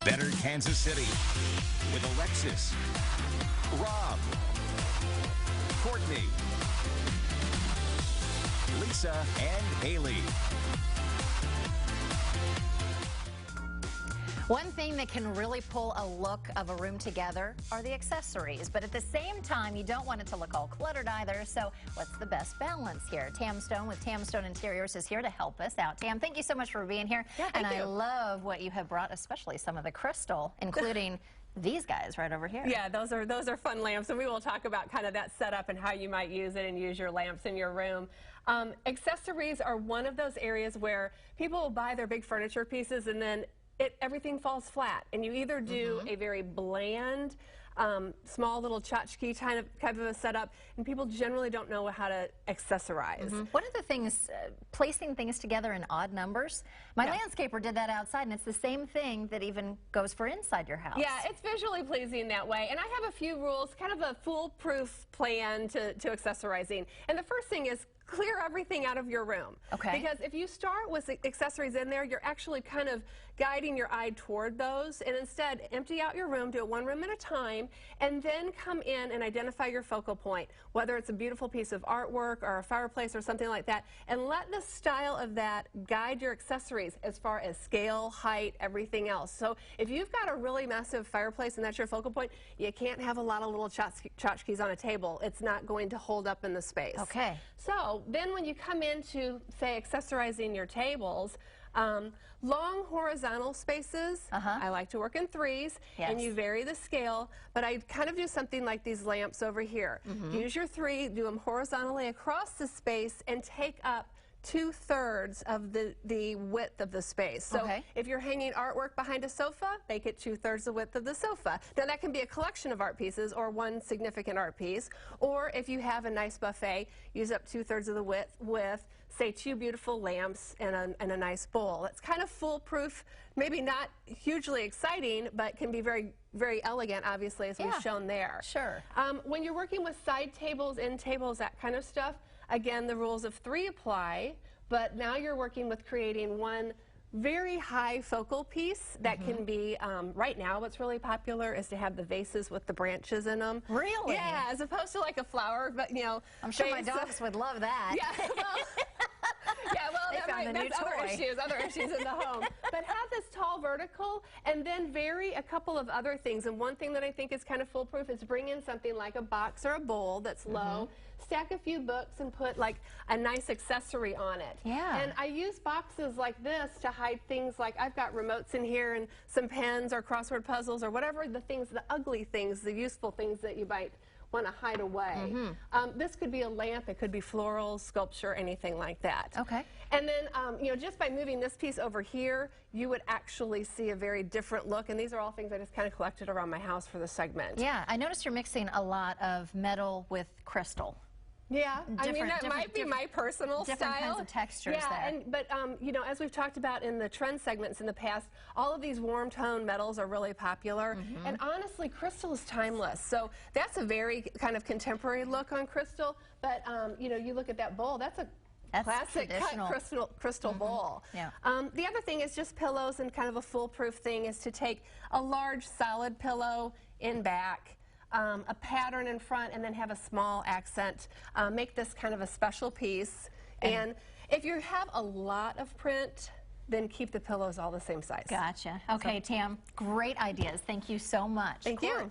Better Kansas City with Alexis, Rob, Courtney, Lisa, and Haley. One thing that can really pull a look of a room together are the accessories, but at the same time, you don't want it to look all cluttered either, so what's the best balance here? TAM Stone with TAM Stone Interiors is here to help us out. Tam, thank you so much for being here. Yeah, thank you. I love what you have brought, especially some of the crystal, including these guys right over here. Yeah, those are fun lamps, and we will talk about kind of that setup and how you might use it and use your lamps in your room. Accessories are one of those areas where people will buy their big furniture pieces and then everything falls flat, and you either do a very bland, small little tchotchke kind of a setup, and people generally don't know how to accessorize. One of the things, placing things together in odd numbers, my landscaper did that outside, and it's the same thing that even goes for inside your house. Yeah, it's visually pleasing that way, and I have a few rules, kind of a foolproof plan to accessorizing. And the first thing is clear everything out of your room. Okay. Because if you start with accessories in there, you're actually kind of guiding your eye toward those, and instead empty out your room, do it one room at a time, and then come in and identify your focal point, whether it's a beautiful piece of artwork or a fireplace or something like that, and let the style of that guide your accessories as far as scale, height, everything else. So if you've got a really massive fireplace and that's your focal point, you can't have a lot of little tchotchkes on a table. It's not going to hold up in the space. Okay. So then when you come into, say, accessorizing your tables, long horizontal spaces, I like to work in threes, and you vary the scale, but I kind of do something like these lamps over here. Use your three, do them horizontally across the space, and take up 2/3 of the width of the space. So if you're hanging artwork behind a sofa, make it 2/3 the width of the sofa. Now that can be a collection of art pieces or one significant art piece. Or if you have a nice buffet, use up 2/3 of the width with, say, 2 beautiful lamps and a nice bowl. It's kind of foolproof, maybe not hugely exciting, but can be very, very elegant, obviously, as we've shown there. Sure. When you're working with side tables, end tables, that kind of stuff, again, the rules of 3 apply, but now you're working with creating one very high focal piece that can be, right now what's really popular is to have the vases with the branches in them. Really? Yeah, as opposed to like a flower, but you know. I'm sure my dogs would love that. Yeah, that's other issues in the home. But have this tall vertical and then vary a couple of other things. And one thing that I think is kind of foolproof is bring in something like a box or a bowl that's low, stack a few books and put like a nice accessory on it. Yeah. And I use boxes like this to hide things like I've got remotes in here and some pens or crossword puzzles or whatever the things, the ugly things, the useful things that you might want to hide away. This could be a lamp, it could be floral, sculpture, anything like that. Okay. And then, you know, just by moving this piece over here, you would actually see a very different look. And these are all things I just kind of collected around my house for the segment. Yeah, I noticed you're mixing a lot of metal with crystal. Yeah, I mean, that might be my personal style. Different kinds of textures there. But you know, as we've talked about in the trend segments in the past, all of these warm tone metals are really popular. And honestly, crystal is timeless. So that's a very kind of contemporary look on crystal. But, you know, you look at that bowl, that's a classic cut crystal bowl. Yeah. The other thing is just pillows, and kind of a foolproof thing is to take a large solid pillow in back, a pattern in front, and then have a small accent. Make this kind of a special piece. And if you have a lot of print, then keep the pillows all the same size. Gotcha. Okay, Tam, great ideas. Thank you so much. Thank you.